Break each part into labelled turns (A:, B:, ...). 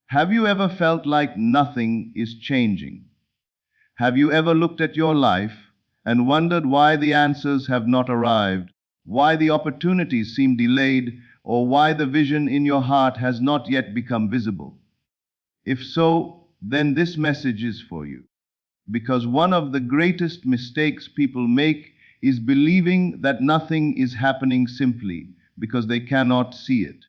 A: Have you ever felt like nothing is changing? Have you ever looked at your life and wondered why the answers have not arrived, why the opportunities seem delayed, or why the vision in your heart has not yet become visible? If so, then this message is for you. Because one of the greatest mistakes people make is believing that nothing is happening simply because they cannot see it.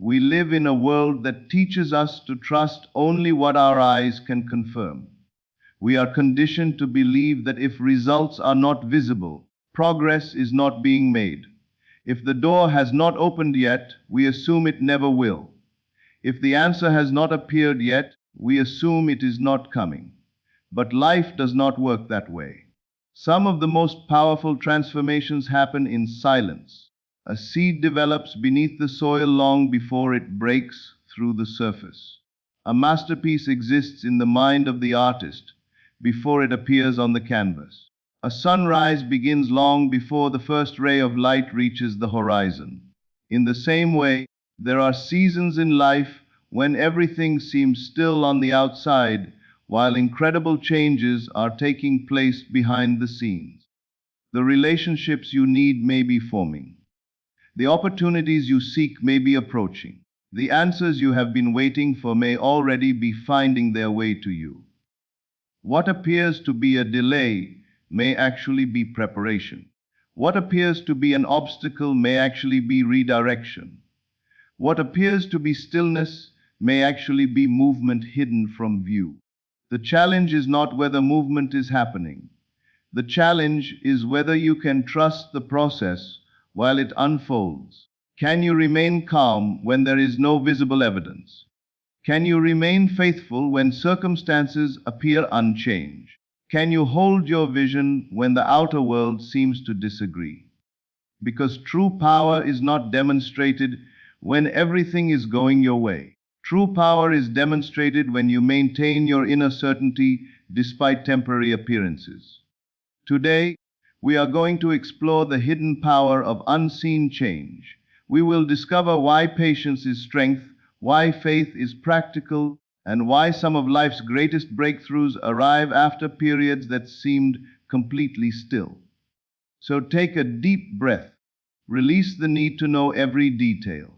A: We live in a world that teaches us to trust only what our eyes can confirm. We are conditioned to believe that if results are not visible, progress is not being made. If the door has not opened yet, we assume it never will. If the answer has not appeared yet, we assume it is not coming. But life does not work that way. Some of the most powerful transformations happen in silence. A seed develops beneath the soil long before it breaks through the surface. A masterpiece exists in the mind of the artist before it appears on the canvas. A sunrise begins long before the first ray of light reaches the horizon. In the same way, there are seasons in life when everything seems still on the outside, while incredible changes are taking place behind the scenes. The relationships you need may be forming. The opportunities you seek may be approaching. The answers you have been waiting for may already be finding their way to you. What appears to be a delay may actually be preparation. What appears to be an obstacle may actually be redirection. What appears to be stillness may actually be movement hidden from view. The challenge is not whether movement is happening. The challenge is whether you can trust the process while it unfolds. Can you remain calm when there is no visible evidence? Can you remain faithful when circumstances appear unchanged? Can you hold your vision when the outer world seems to disagree? Because true power is not demonstrated when everything is going your way. True power is demonstrated when you maintain your inner certainty despite temporary appearances. Today, we are going to explore the hidden power of unseen change. We will discover why patience is strength, why faith is practical, and why some of life's greatest breakthroughs arrive after periods that seemed completely still. So take a deep breath. Release the need to know every detail.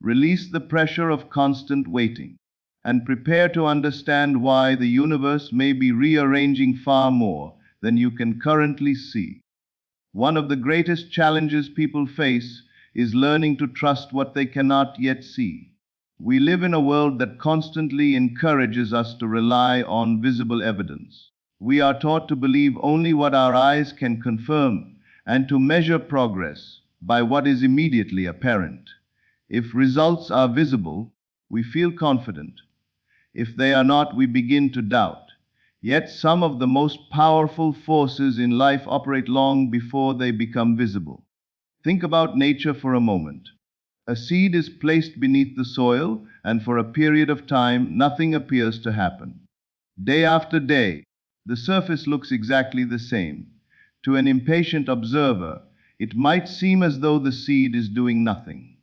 A: Release the pressure of constant waiting, and prepare to understand why the universe may be rearranging far more than you can currently see. One of the greatest challenges people face is learning to trust what they cannot yet see. We live in a world that constantly encourages us to rely on visible evidence. We are taught to believe only what our eyes can confirm and to measure progress by what is immediately apparent. If results are visible, we feel confident. If they are not, we begin to doubt. Yet some of the most powerful forces in life operate long before they become visible. Think about nature for a moment. A seed is placed beneath the soil, and for a period of time, nothing appears to happen. Day after day, the surface looks exactly the same. To an impatient observer, it might seem as though the seed is doing nothing.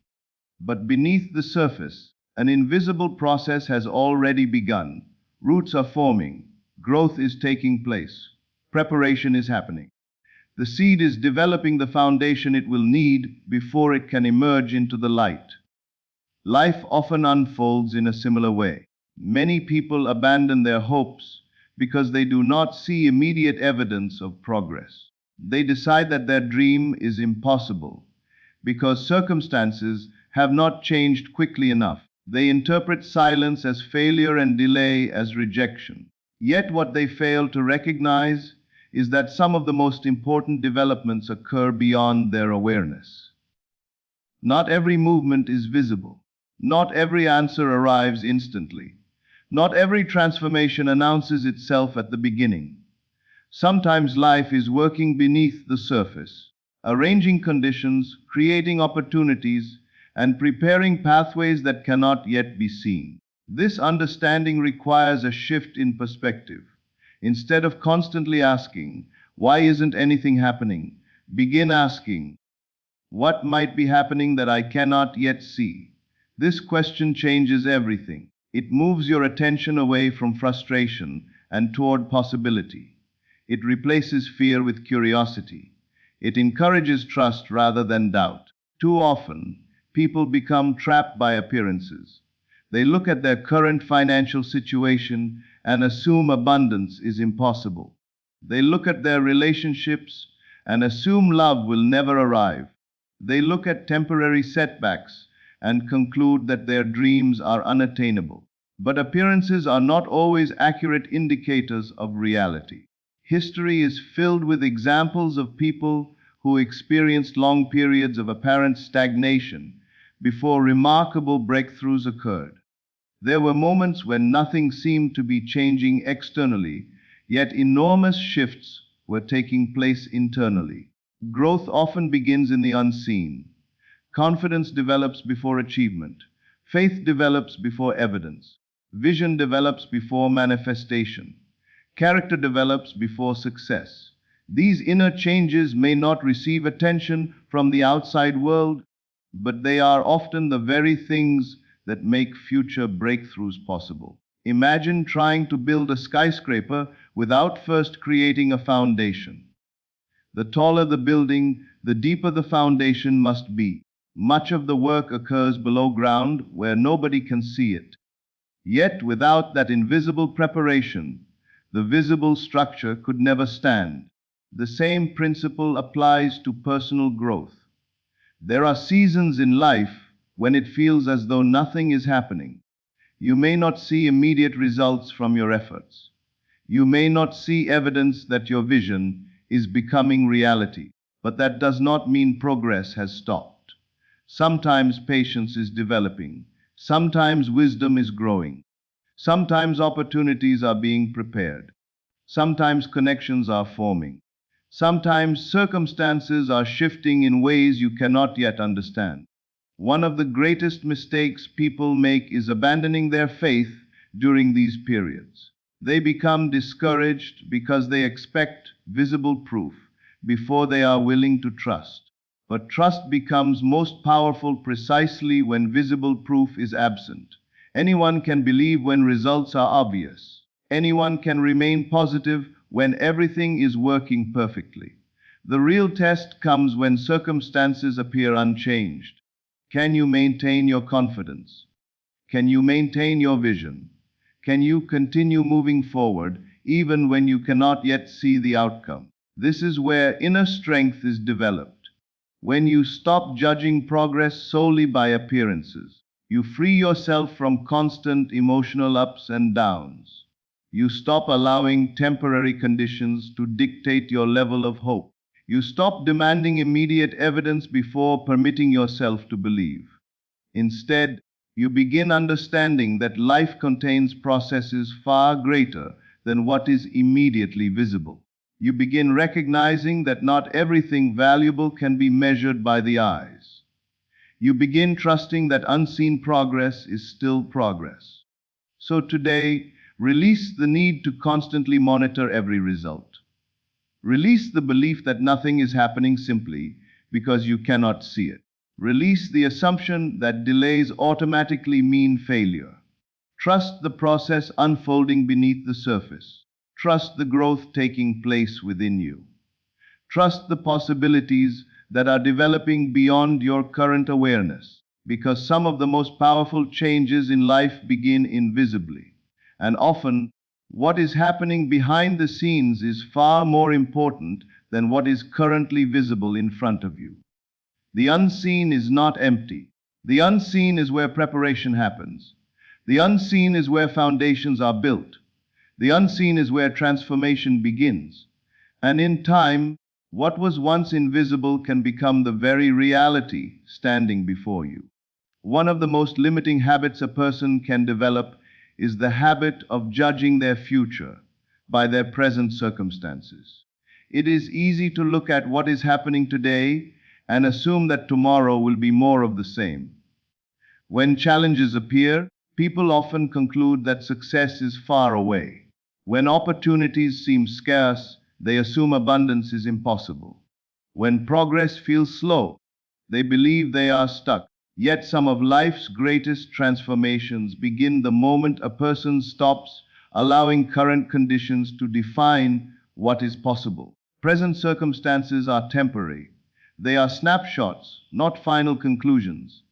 A: But beneath the surface, an invisible process has already begun. Roots are forming, growth is taking place, preparation is happening. The seed is developing the foundation it will need before it can emerge into the light. Life often unfolds in a similar way. Many people abandon their hopes because they do not see immediate evidence of progress. They decide that their dream is impossible because circumstances have not changed quickly enough. They interpret silence as failure and delay as rejection. Yet what they fail to recognize is that some of the most important developments occur beyond their awareness. Not every movement is visible. Not every answer arrives instantly. Not every transformation announces itself at the beginning. Sometimes life is working beneath the surface, arranging conditions, creating opportunities, and preparing pathways that cannot yet be seen. This understanding requires a shift in perspective. Instead of constantly asking, "Why isn't anything happening?" begin asking, "What might be happening that I cannot yet see?" This question changes everything. It moves your attention away from frustration and toward possibility. It replaces fear with curiosity. It encourages trust rather than doubt. Too often, people become trapped by appearances. They look at their current financial situation and assume abundance is impossible. They look at their relationships and assume love will never arrive. They look at temporary setbacks and conclude that their dreams are unattainable. But appearances are not always accurate indicators of reality. History is filled with examples of people who experienced long periods of apparent stagnation before remarkable breakthroughs occurred. There were moments when nothing seemed to be changing externally, yet enormous shifts were taking place internally. Growth often begins in the unseen. Confidence develops before achievement. Faith develops before evidence. Vision develops before manifestation. Character develops before success. These inner changes may not receive attention from the outside world, but they are often the very things that make future breakthroughs possible. Imagine trying to build a skyscraper without first creating a foundation. The taller the building, the deeper the foundation must be. Much of the work occurs below ground where nobody can see it. Yet without that invisible preparation, the visible structure could never stand. The same principle applies to personal growth. There are seasons in life when it feels as though nothing is happening. You may not see immediate results from your efforts. You may not see evidence that your vision is becoming reality, but that does not mean progress has stopped. Sometimes patience is developing. Sometimes wisdom is growing. Sometimes opportunities are being prepared. Sometimes connections are forming. Sometimes circumstances are shifting in ways you cannot yet understand. One of the greatest mistakes people make is abandoning their faith during these periods. They become discouraged because they expect visible proof before they are willing to trust. But trust becomes most powerful precisely when visible proof is absent. Anyone can believe when results are obvious. Anyone can remain positive when everything is working perfectly. The real test comes when circumstances appear unchanged. Can you maintain your confidence? Can you maintain your vision? Can you continue moving forward even when you cannot yet see the outcome? This is where inner strength is developed. When you stop judging progress solely by appearances, you free yourself from constant emotional ups and downs. You stop allowing temporary conditions to dictate your level of hope. You stop demanding immediate evidence before permitting yourself to believe. Instead, you begin understanding that life contains processes far greater than what is immediately visible. You begin recognizing that not everything valuable can be measured by the eyes. You begin trusting that unseen progress is still progress. So today, release the need to constantly monitor every result. Release the belief that nothing is happening simply because you cannot see it. Release the assumption that delays automatically mean failure. Trust the process unfolding beneath the surface. Trust the growth taking place within you. Trust the possibilities that are developing beyond your current awareness, because some of the most powerful changes in life begin invisibly. And often, what is happening behind the scenes is far more important than what is currently visible in front of you. The unseen is not empty. The unseen is where preparation happens. The unseen is where foundations are built. The unseen is where transformation begins. And in time, what was once invisible can become the very reality standing before you. One of the most limiting habits a person can develop is the habit of judging their future by their present circumstances. It is easy to look at what is happening today and assume that tomorrow will be more of the same. When challenges appear, people often conclude that success is far away. When opportunities seem scarce, they assume abundance is impossible. When progress feels slow, they believe they are stuck. Yet some of life's greatest transformations begin the moment a person stops allowing current conditions to define what is possible. Present circumstances are temporary. They are snapshots, not final conclusions.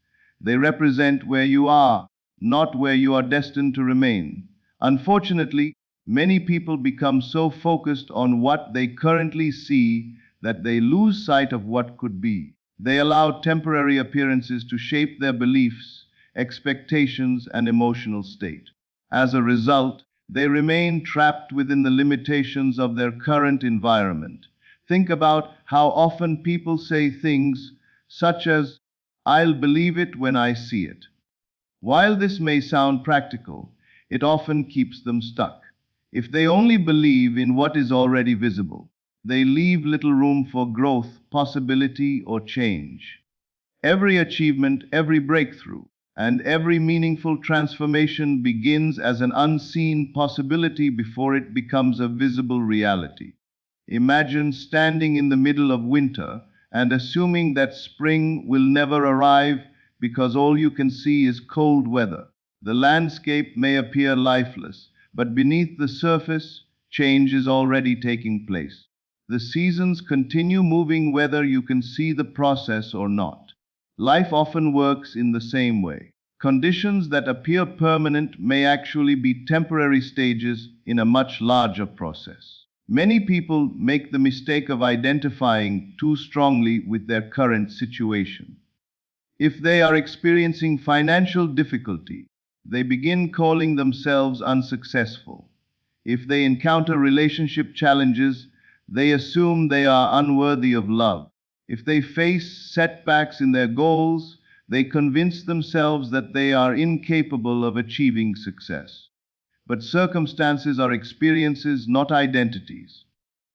A: They represent where you are, not where you are destined to remain. Unfortunately, many people become so focused on what they currently see that they lose sight of what could be. They allow temporary appearances to shape their beliefs, expectations, and emotional state. As a result, they remain trapped within the limitations of their current environment. Think about how often people say things such as, "I'll believe it when I see it." While this may sound practical, it often keeps them stuck. If they only believe in what is already visible, they leave little room for growth, possibility, or change. Every achievement, every breakthrough, and every meaningful transformation begins as an unseen possibility before it becomes a visible reality. Imagine standing in the middle of winter and assuming that spring will never arrive because all you can see is cold weather. The landscape may appear lifeless, but beneath the surface, change is already taking place. The seasons continue moving whether you can see the process or not. Life often works in the same way. Conditions that appear permanent may actually be temporary stages in a much larger process. Many people make the mistake of identifying too strongly with their current situation. If they are experiencing financial difficulty, they begin calling themselves unsuccessful. If they encounter relationship challenges, they assume they are unworthy of love. If they face setbacks in their goals, they convince themselves that they are incapable of achieving success. But circumstances are experiences, not identities.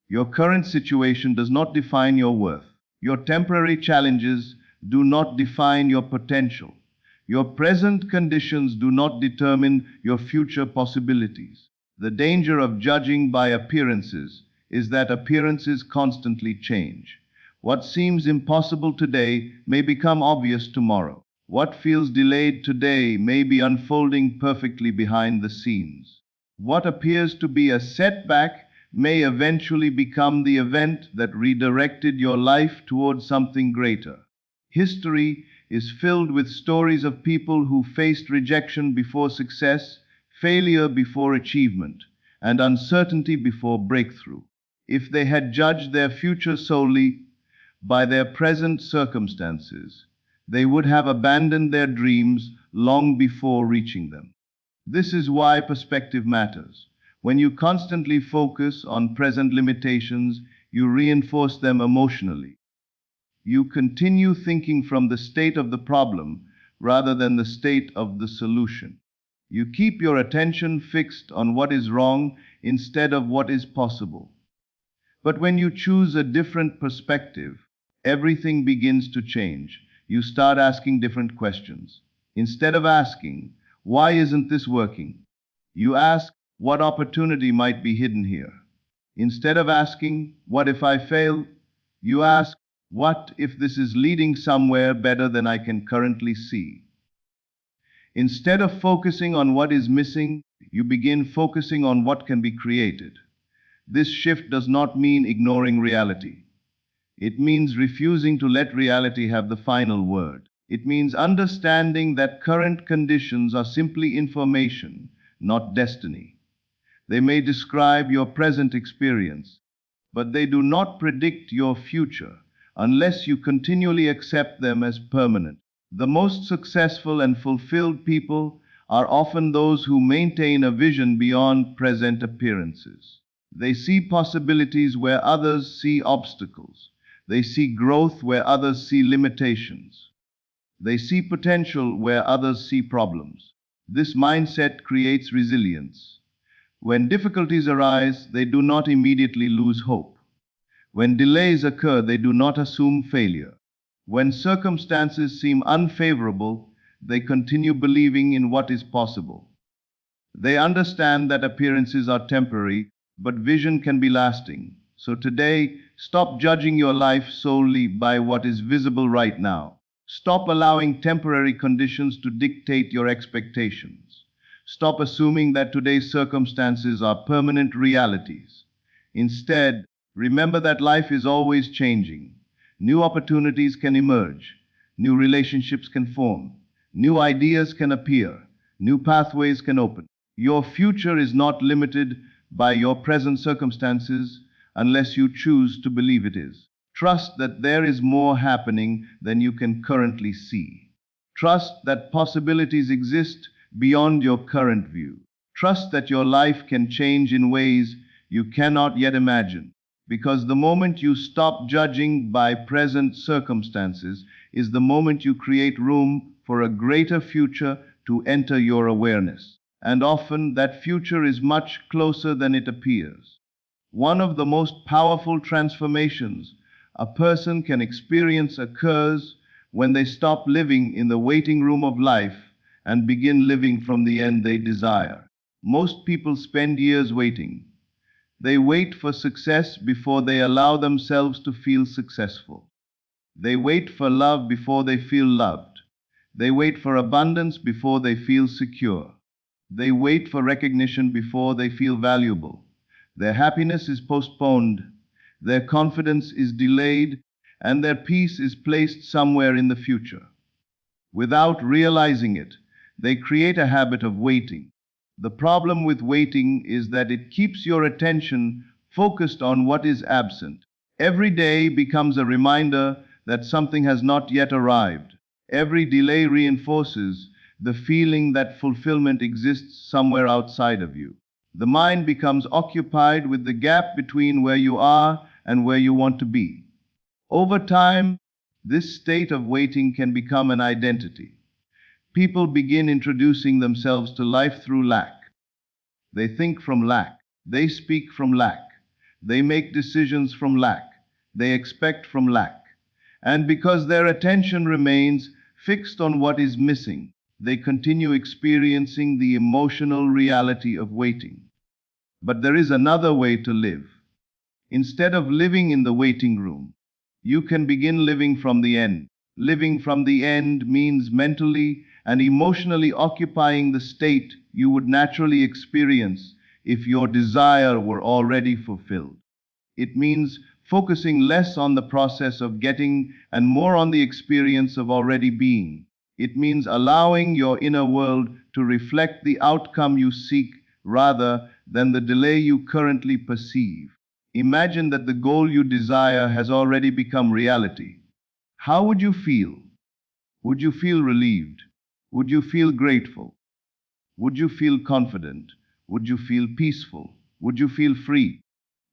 A: Your current situation does not define your worth. Your temporary challenges do not define your potential. Your present conditions do not determine your future possibilities. The danger of judging by appearances is that appearances constantly change. What seems impossible today may become obvious tomorrow. What feels delayed today may be unfolding perfectly behind the scenes. What appears to be a setback may eventually become the event that redirected your life towards something greater. History is filled with stories of people who faced rejection before success, failure before achievement, and uncertainty before breakthrough. If they had judged their future solely by their present circumstances, they would have abandoned their dreams long before reaching them. This is why perspective matters. When you constantly focus on present limitations, you reinforce them emotionally. You continue thinking from the state of the problem rather than the state of the solution. You keep your attention fixed on what is wrong instead of what is possible. But when you choose a different perspective, everything begins to change. You start asking different questions. Instead of asking, "Why isn't this working?" you ask, "What opportunity might be hidden here?" Instead of asking, "What if I fail?" you ask, "What if this is leading somewhere better than I can currently see?" Instead of focusing on what is missing, you begin focusing on what can be created. This shift does not mean ignoring reality. It means refusing to let reality have the final word. It means understanding that current conditions are simply information, not destiny. They may describe your present experience, but they do not predict your future unless you continually accept them as permanent. The most successful and fulfilled people are often those who maintain a vision beyond present appearances. They see possibilities where others see obstacles. They see growth where others see limitations. They see potential where others see problems. This mindset creates resilience. When difficulties arise, they do not immediately lose hope. When delays occur, they do not assume failure. When circumstances seem unfavorable, they continue believing in what is possible. They understand that appearances are temporary, but vision can be lasting. So today, stop judging your life solely by what is visible right now. Stop allowing temporary conditions to dictate your expectations. Stop assuming that today's circumstances are permanent realities. Instead, remember that life is always changing. New opportunities can emerge, new relationships can form, new ideas can appear, new pathways can open. Your future is not limited by your present circumstances unless you choose to believe it is. Trust that there is more happening than you can currently see. Trust that possibilities exist beyond your current view. Trust that your life can change in ways you cannot yet imagine. Because the moment you stop judging by present circumstances is the moment you create room for a greater future to enter your awareness. And often that future is much closer than it appears. One of the most powerful transformations a person can experience occurs when they stop living in the waiting room of life and begin living from the end they desire. Most people spend years waiting. They wait for success before they allow themselves to feel successful. They wait for love before they feel loved. They wait for abundance before they feel secure. They wait for recognition before they feel valuable. Their happiness is postponed, their confidence is delayed, and their peace is placed somewhere in the future. Without realizing it, they create a habit of waiting. The problem with waiting is that it keeps your attention focused on what is absent. Every day becomes a reminder that something has not yet arrived. Every delay reinforces the feeling that fulfillment exists somewhere outside of you. The mind becomes occupied with the gap between where you are and where you want to be. Over time, this state of waiting can become an identity. People begin introducing themselves to life through lack. They think from lack. They speak from lack. They make decisions from lack. They expect from lack. And because their attention remains fixed on what is missing, they continue experiencing the emotional reality of waiting. But there is another way to live. Instead of living in the waiting room, you can begin living from the end. Living from the end means mentally and emotionally occupying the state you would naturally experience if your desire were already fulfilled. It means focusing less on the process of getting and more on the experience of already being. It means allowing your inner world to reflect the outcome you seek rather than the delay you currently perceive. Imagine that the goal you desire has already become reality. How would you feel? Would you feel relieved? Would you feel grateful? Would you feel confident? Would you feel peaceful? Would you feel free?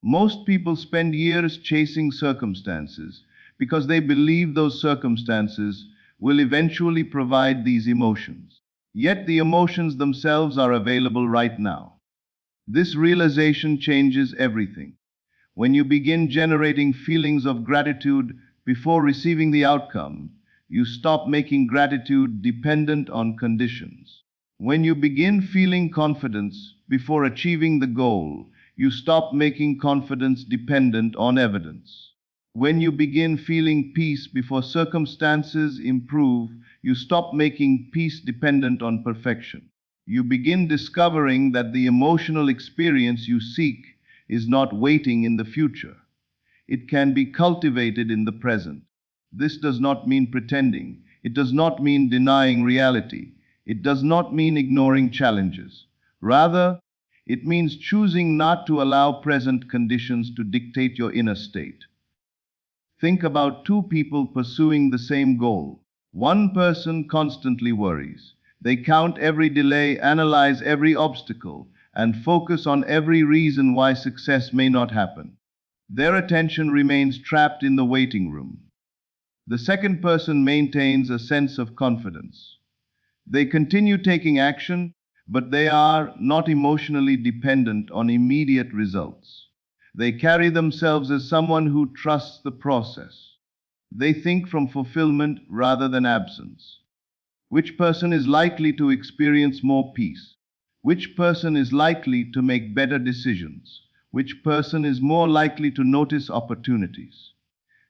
A: Most people spend years chasing circumstances because they believe those circumstances will eventually provide these emotions. Yet the emotions themselves are available right now. This realization changes everything. When you begin generating feelings of gratitude before receiving the outcome, you stop making gratitude dependent on conditions. When you begin feeling confidence before achieving the goal, you stop making confidence dependent on evidence. When you begin feeling peace before circumstances improve, you stop making peace dependent on perfection. You begin discovering that the emotional experience you seek is not waiting in the future. It can be cultivated in the present. This does not mean pretending. It does not mean denying reality. It does not mean ignoring challenges. Rather, it means choosing not to allow present conditions to dictate your inner state. Think about two people pursuing the same goal. One person constantly worries. They count every delay, analyze every obstacle, and focus on every reason why success may not happen. Their attention remains trapped in the waiting room. The second person maintains a sense of confidence. They continue taking action, but they are not emotionally dependent on immediate results. They carry themselves as someone who trusts the process. They think from fulfillment rather than absence. Which person is likely to experience more peace? Which person is likely to make better decisions? Which person is more likely to notice opportunities?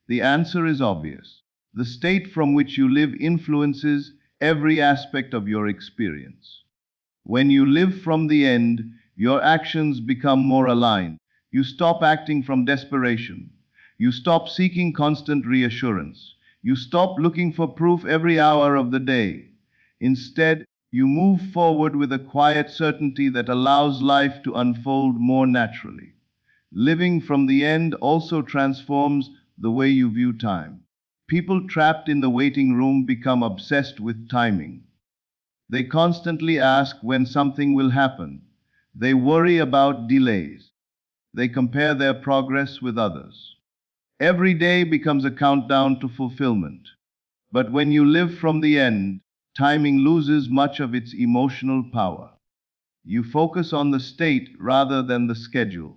A: The answer is obvious. The state from which you live influences every aspect of your experience. When you live from the end, your actions become more aligned. You stop acting from desperation. You stop seeking constant reassurance. You stop looking for proof every hour of the day. Instead, you move forward with a quiet certainty that allows life to unfold more naturally. Living from the end also transforms the way you view time. People trapped in the waiting room become obsessed with timing. They constantly ask when something will happen. They worry about delays. They compare their progress with others. Every day becomes a countdown to fulfillment. But when you live from the end, timing loses much of its emotional power. You focus on the state rather than the schedule.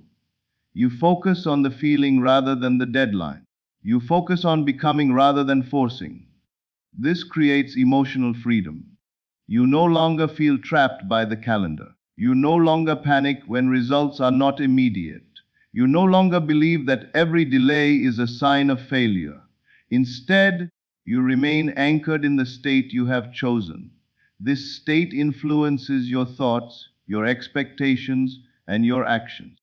A: You focus on the feeling rather than the deadline. You focus on becoming rather than forcing. This creates emotional freedom. You no longer feel trapped by the calendar. You no longer panic when results are not immediate. You no longer believe that every delay is a sign of failure. Instead, you remain anchored in the state you have chosen. This state influences your thoughts, your expectations, and your actions.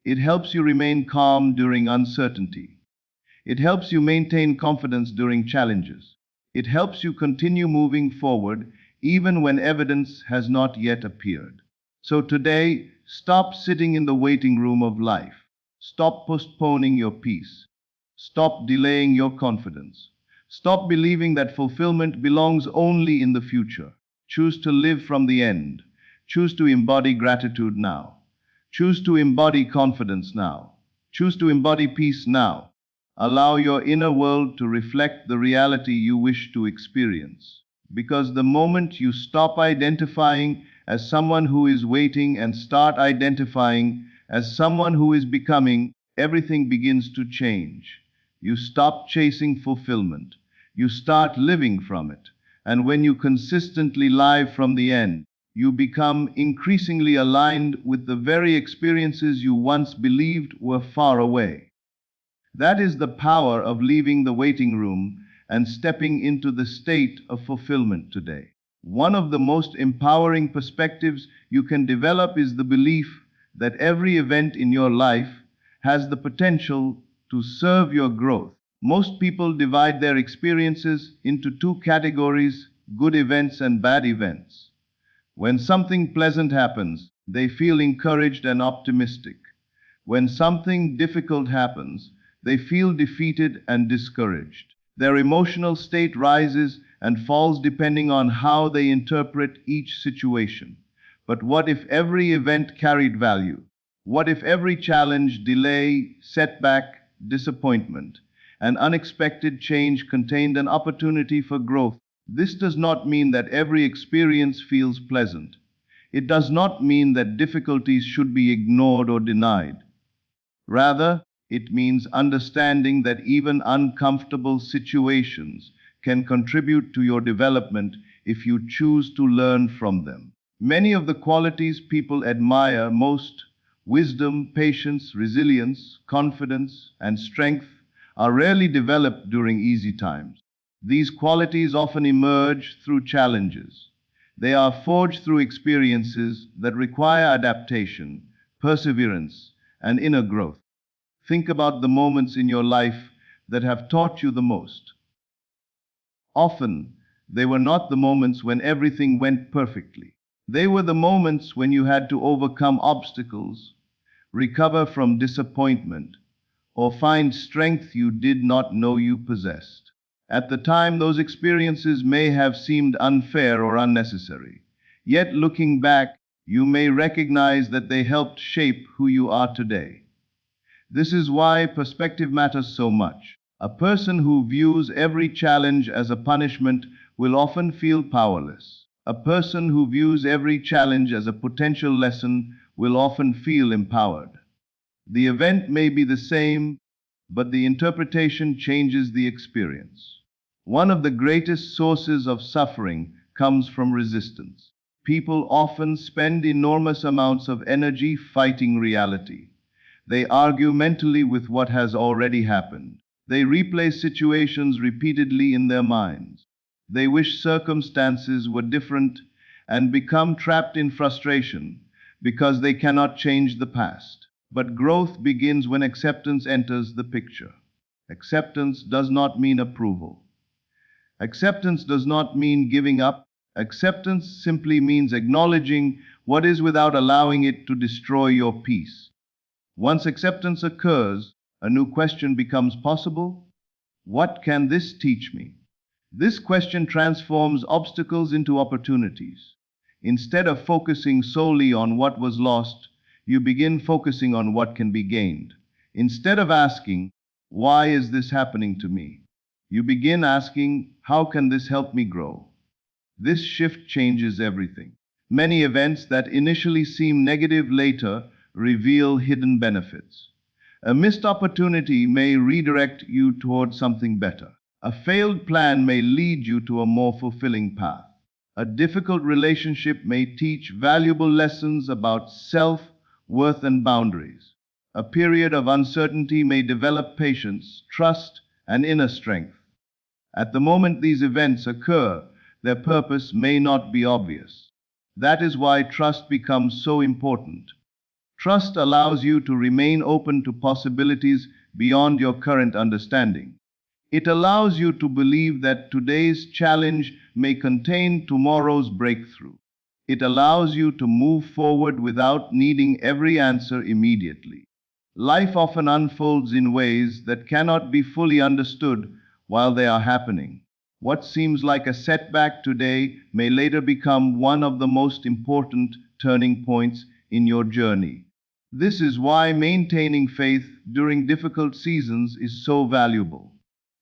A: It helps you remain calm during uncertainty. It helps you maintain confidence during challenges. It helps you continue moving forward even when evidence has not yet appeared. So today, stop sitting in the waiting room of life. Stop postponing your peace. Stop delaying your confidence. Stop believing that fulfillment belongs only in the future. Choose to live from the end. Choose to embody gratitude now. Choose to embody confidence now. Choose to embody peace now. Allow your inner world to reflect the reality you wish to experience. Because the moment you stop identifying as someone who is waiting and start identifying as someone who is becoming, everything begins to change. You stop chasing fulfillment. You start living from it. And when you consistently live from the end, you become increasingly aligned with the very experiences you once believed were far away. That is the power of leaving the waiting room and stepping into the state of fulfillment today. One of the most empowering perspectives you can develop is the belief that every event in your life has the potential to serve your growth. Most people divide their experiences into two categories: good events and bad events. When something pleasant happens, they feel encouraged and optimistic. When something difficult happens, they feel defeated and discouraged. Their emotional state rises and falls depending on how they interpret each situation. But what if every event carried value? What if every challenge, delay, setback, disappointment, and unexpected change contained an opportunity for growth? This does not mean that every experience feels pleasant. It does not mean that difficulties should be ignored or denied. Rather, it means understanding that even uncomfortable situations can contribute to your development if you choose to learn from them. Many of the qualities people admire most, wisdom, patience, resilience, confidence, and strength, are rarely developed during easy times. These qualities often emerge through challenges. They are forged through experiences that require adaptation, perseverance, and inner growth. Think about the moments in your life that have taught you the most. Often, they were not the moments when everything went perfectly. They were the moments when you had to overcome obstacles, recover from disappointment, or find strength you did not know you possessed. At the time, those experiences may have seemed unfair or unnecessary. Yet, looking back, you may recognize that they helped shape who you are today. This is why perspective matters so much. A person who views every challenge as a punishment will often feel powerless. A person who views every challenge as a potential lesson will often feel empowered. The event may be the same, but the interpretation changes the experience. One of the greatest sources of suffering comes from resistance. People often spend enormous amounts of energy fighting reality. They argue mentally with what has already happened. They replay situations repeatedly in their minds. They wish circumstances were different and become trapped in frustration because they cannot change the past. But growth begins when acceptance enters the picture. Acceptance does not mean approval. Acceptance does not mean giving up. Acceptance simply means acknowledging what is without allowing it to destroy your peace. Once acceptance occurs, a new question becomes possible. What can this teach me? This question transforms obstacles into opportunities. Instead of focusing solely on what was lost, you begin focusing on what can be gained. Instead of asking, why is this happening to me? You begin asking, how can this help me grow? This shift changes everything. Many events that initially seem negative later reveal hidden benefits. A missed opportunity may redirect you toward something better. A failed plan may lead you to a more fulfilling path. A difficult relationship may teach valuable lessons about self, worth, and boundaries. A period of uncertainty may develop patience, trust, and inner strength. At the moment these events occur, their purpose may not be obvious. That is why trust becomes so important. Trust allows you to remain open to possibilities beyond your current understanding. It allows you to believe that today's challenge may contain tomorrow's breakthrough. It allows you to move forward without needing every answer immediately. Life often unfolds in ways that cannot be fully understood while they are happening. What seems like a setback today may later become one of the most important turning points in your journey. This is why maintaining faith during difficult seasons is so valuable.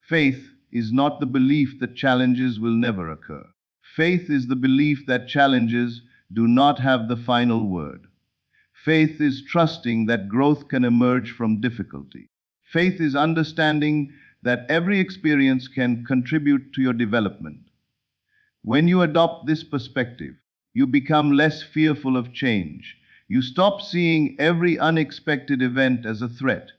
A: Faith is not the belief that challenges will never occur. Faith is the belief that challenges do not have the final word. Faith is trusting that growth can emerge from difficulty. Faith is understanding that every experience can contribute to your development. When you adopt this perspective, you become less fearful of change. You stop seeing every unexpected event as a threat.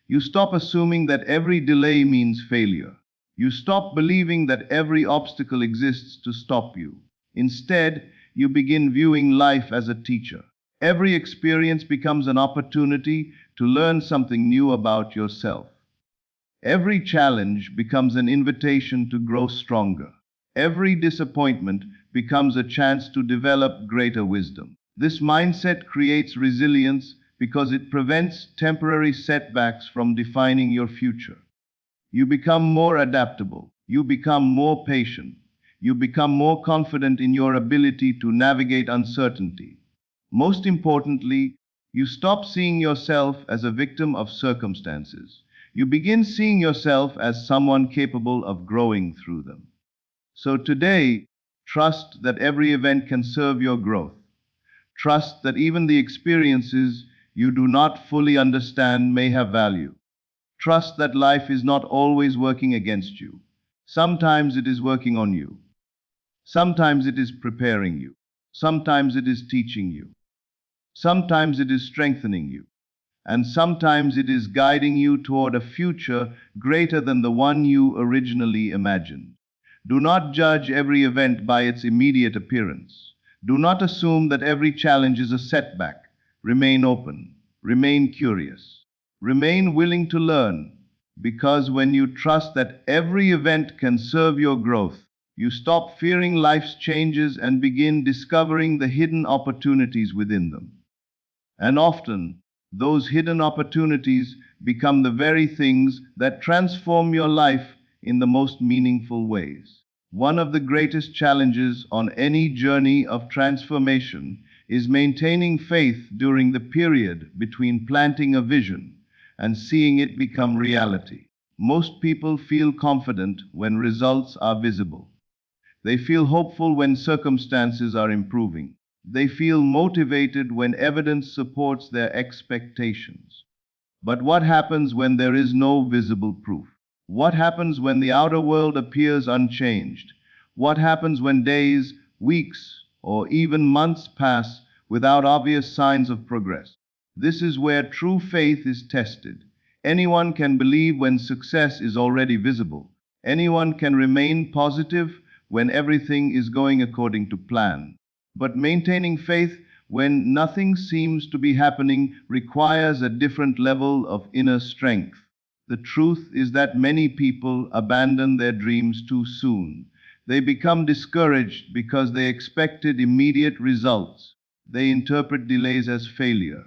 A: You stop assuming that every delay means failure. You stop believing that every obstacle exists to stop you. Instead, you begin viewing life as a teacher. Every experience becomes an opportunity to learn something new about yourself. Every challenge becomes an invitation to grow stronger. Every disappointment becomes a chance to develop greater wisdom. This mindset creates resilience because it prevents temporary setbacks from defining your future. You become more adaptable. You become more patient. You become more confident in your ability to navigate uncertainty. Most importantly, you stop seeing yourself as a victim of circumstances. You begin seeing yourself as someone capable of growing through them. So today, trust that every event can serve your growth. Trust that even the experiences you do not fully understand may have value. Trust that life is not always working against you. Sometimes it is working on you. Sometimes it is preparing you. Sometimes it is teaching you. Sometimes it is strengthening you. And sometimes it is guiding you toward a future greater than the one you originally imagined. Do not judge every event by its immediate appearance. Do not assume that every challenge is a setback. Remain open. Remain curious. Remain willing to learn. Because when you trust that every event can serve your growth, you stop fearing life's changes and begin discovering the hidden opportunities within them. And often, those hidden opportunities become the very things that transform your life in the most meaningful ways. One of the greatest challenges on any journey of transformation is maintaining faith during the period between planting a vision and seeing it become reality. Most people feel confident when results are visible. They feel hopeful when circumstances are improving. They feel motivated when evidence supports their expectations. But what happens when there is no visible proof? What happens when the outer world appears unchanged? What happens when days, weeks, or even months pass without obvious signs of progress? This is where true faith is tested. Anyone can believe when success is already visible. Anyone can remain positive when everything is going according to plan. But maintaining faith when nothing seems to be happening requires a different level of inner strength. The truth is that many people abandon their dreams too soon. They become discouraged because they expected immediate results. They interpret delays as failure.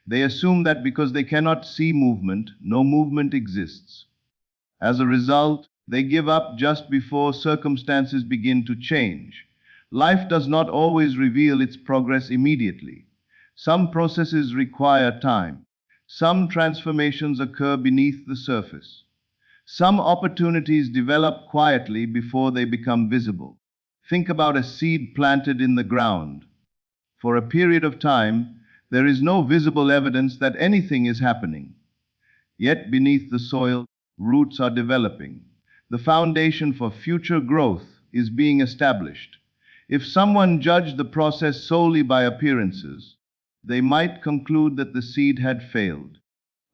A: They assume that because they cannot see movement, no movement exists. As a result, they give up just before circumstances begin to change. Life does not always reveal its progress immediately. Some processes require time. Some transformations occur beneath the surface. Some opportunities develop quietly before they become visible. Think about a seed planted in the ground. For a period of time, there is no visible evidence that anything is happening. Yet beneath the soil, roots are developing. The foundation for future growth is being established. If someone judged the process solely by appearances, they might conclude that the seed had failed.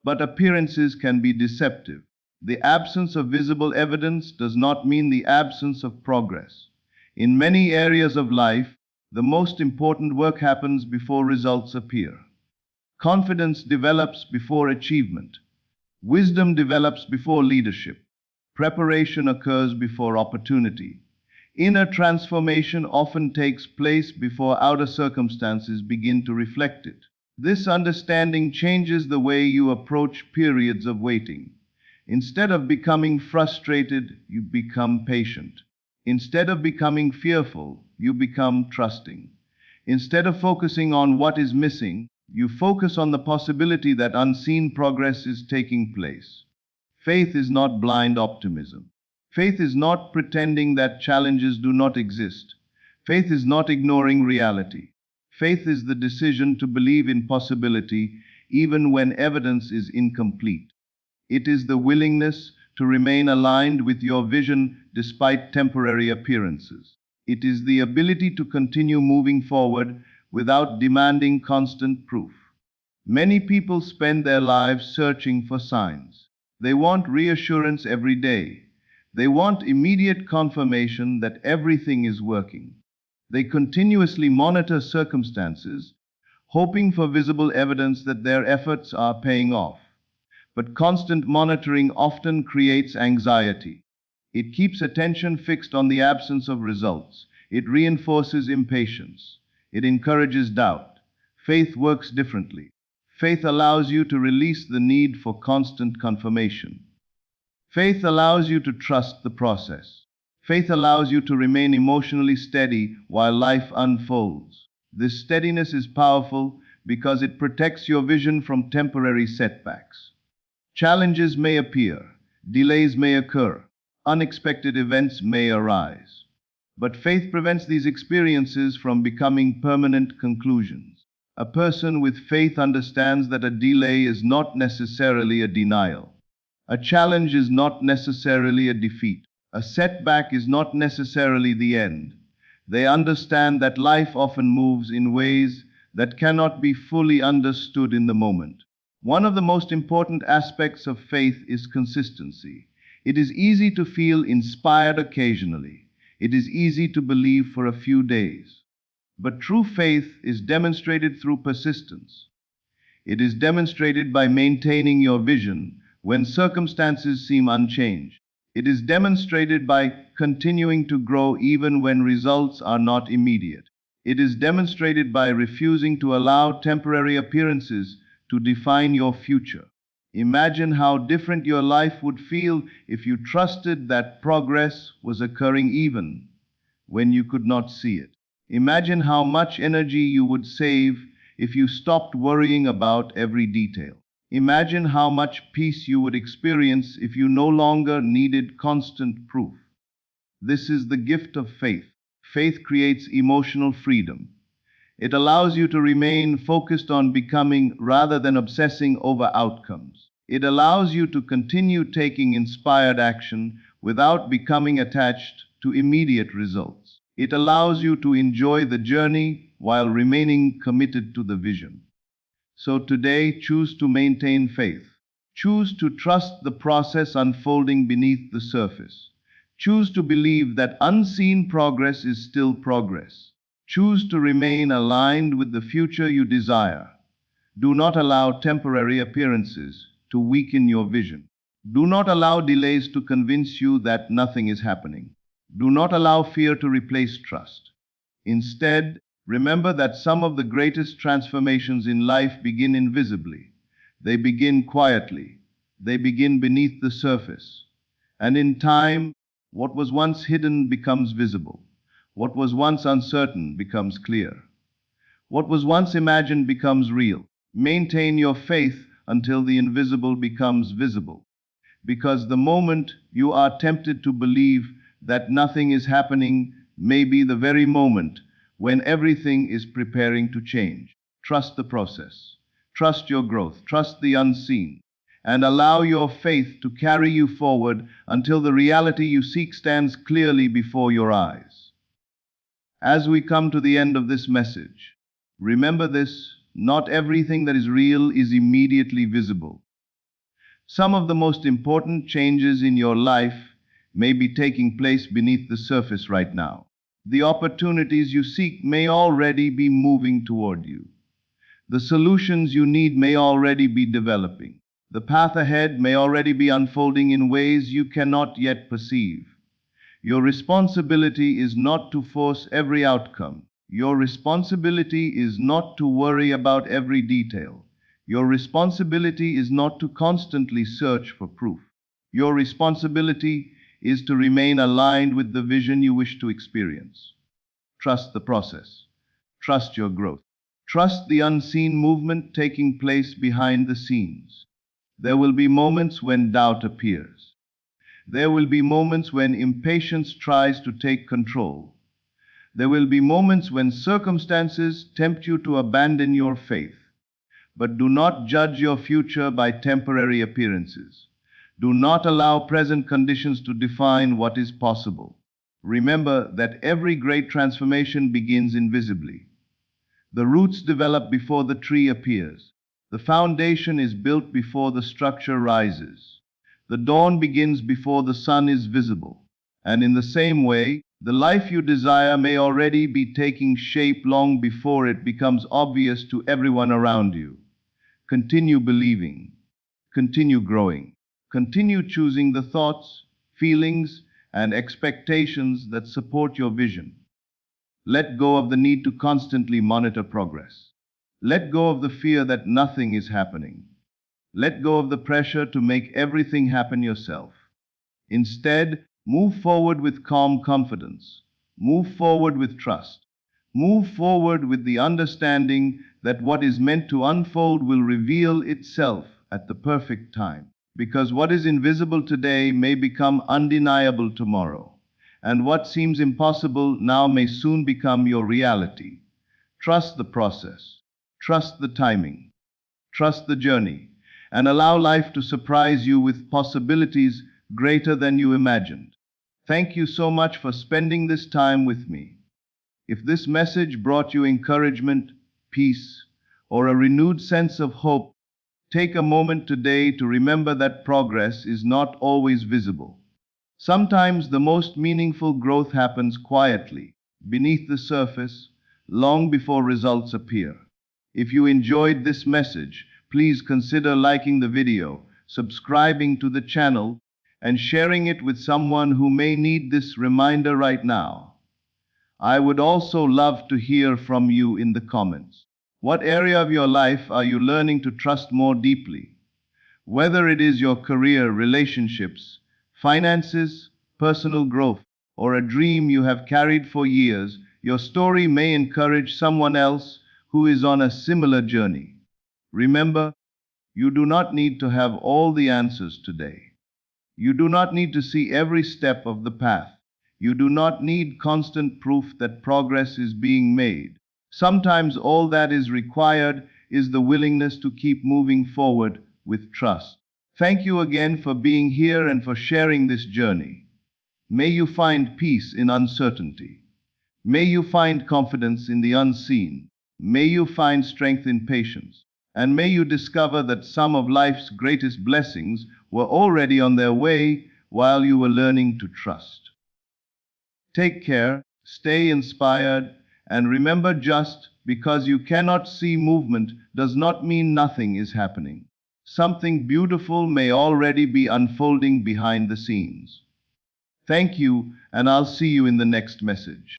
A: But appearances can be deceptive. The absence of visible evidence does not mean the absence of progress. In many areas of life, the most important work happens before results appear. Confidence develops before achievement. Wisdom develops before leadership. Preparation occurs before opportunity. Inner transformation often takes place before outer circumstances begin to reflect it. This understanding changes the way you approach periods of waiting. Instead of becoming frustrated, you become patient. Instead of becoming fearful, you become trusting. Instead of focusing on what is missing, you focus on the possibility that unseen progress is taking place. Faith is not blind optimism. Faith is not pretending that challenges do not exist. Faith is not ignoring reality. Faith is the decision to believe in possibility even when evidence is incomplete. It is the willingness to remain aligned with your vision despite temporary appearances. It is the ability to continue moving forward without demanding constant proof. Many people spend their lives searching for signs. They want reassurance every day. They want immediate confirmation that everything is working. They continuously monitor circumstances, hoping for visible evidence that their efforts are paying off. But constant monitoring often creates anxiety. It keeps attention fixed on the absence of results. It reinforces impatience. It encourages doubt. Faith works differently. Faith allows you to release the need for constant confirmation. Faith allows you to trust the process. Faith allows you to remain emotionally steady while life unfolds. This steadiness is powerful because it protects your vision from temporary setbacks. Challenges may appear, delays may occur, unexpected events may arise. But faith prevents these experiences from becoming permanent conclusions. A person with faith understands that a delay is not necessarily a denial. A challenge is not necessarily a defeat. A setback is not necessarily the end. They understand that life often moves in ways that cannot be fully understood in the moment. One of the most important aspects of faith is consistency. It is easy to feel inspired occasionally. It is easy to believe for a few days. But true faith is demonstrated through persistence. It is demonstrated by maintaining your vision when circumstances seem unchanged. It is demonstrated by continuing to grow even when results are not immediate. It is demonstrated by refusing to allow temporary appearances to define your future. Imagine how different your life would feel if you trusted that progress was occurring even when you could not see it. Imagine how much energy you would save if you stopped worrying about every detail. Imagine how much peace you would experience if you no longer needed constant proof. This is the gift of faith. Faith creates emotional freedom. It allows you to remain focused on becoming rather than obsessing over outcomes. It allows you to continue taking inspired action without becoming attached to immediate results. It allows you to enjoy the journey while remaining committed to the vision. So today, choose to maintain faith. Choose to trust the process unfolding beneath the surface. Choose to believe that unseen progress is still progress. Choose to remain aligned with the future you desire. Do not allow temporary appearances to weaken your vision. Do not allow delays to convince you that nothing is happening. Do not allow fear to replace trust. Instead, remember that some of the greatest transformations in life begin invisibly. They begin quietly. They begin beneath the surface. And in time, what was once hidden becomes visible. What was once uncertain becomes clear. What was once imagined becomes real. Maintain your faith until the invisible becomes visible. Because the moment you are tempted to believe that nothing is happening may be the very moment when everything is preparing to change. Trust the process. Trust your growth. Trust the unseen. And allow your faith to carry you forward until the reality you seek stands clearly before your eyes. As we come to the end of this message, remember this: not everything that is real is immediately visible. Some of the most important changes in your life may be taking place beneath the surface right now. The opportunities you seek may already be moving toward you. The solutions you need may already be developing. The path ahead may already be unfolding in ways you cannot yet perceive. Your responsibility is not to force every outcome. Your responsibility is not to worry about every detail. Your responsibility is not to constantly search for proof. Your responsibility is to remain aligned with the vision you wish to experience. Trust the process. Trust your growth. Trust the unseen movement taking place behind the scenes. There will be moments when doubt appears. There will be moments when impatience tries to take control. There will be moments when circumstances tempt you to abandon your faith. But do not judge your future by temporary appearances. Do not allow present conditions to define what is possible. Remember that every great transformation begins invisibly. The roots develop before the tree appears. The foundation is built before the structure rises. The dawn begins before the sun is visible. And in the same way, the life you desire may already be taking shape long before it becomes obvious to everyone around you. Continue believing. Continue growing. Continue choosing the thoughts, feelings, and expectations that support your vision. Let go of the need to constantly monitor progress. Let go of the fear that nothing is happening. Let go of the pressure to make everything happen yourself. Instead, move forward with calm confidence. Move forward with trust. Move forward with the understanding that what is meant to unfold will reveal itself at the perfect time. Because what is invisible today may become undeniable tomorrow, and what seems impossible now may soon become your reality. Trust the process. Trust the timing. Trust the journey, and allow life to surprise you with possibilities greater than you imagined. Thank you so much for spending this time with me. If this message brought you encouragement, peace, or a renewed sense of hope, take a moment today to remember that progress is not always visible. Sometimes the most meaningful growth happens quietly, beneath the surface, long before results appear. If you enjoyed this message, please consider liking the video, subscribing to the channel, and sharing it with someone who may need this reminder right now. I would also love to hear from you in the comments. What area of your life are you learning to trust more deeply? Whether it is your career, relationships, finances, personal growth, or a dream you have carried for years, your story may encourage someone else who is on a similar journey. Remember, you do not need to have all the answers today. You do not need to see every step of the path. You do not need constant proof that progress is being made. Sometimes all that is required is the willingness to keep moving forward with trust. Thank you again for being here and for sharing this journey. May you find peace in uncertainty. May you find confidence in the unseen. May you find strength in patience. And may you discover that some of life's greatest blessings were already on their way while you were learning to trust. Take care, stay inspired, and remember, just because you cannot see movement does not mean nothing is happening. Something beautiful may already be unfolding behind the scenes. Thank you, and I'll see you in the next message.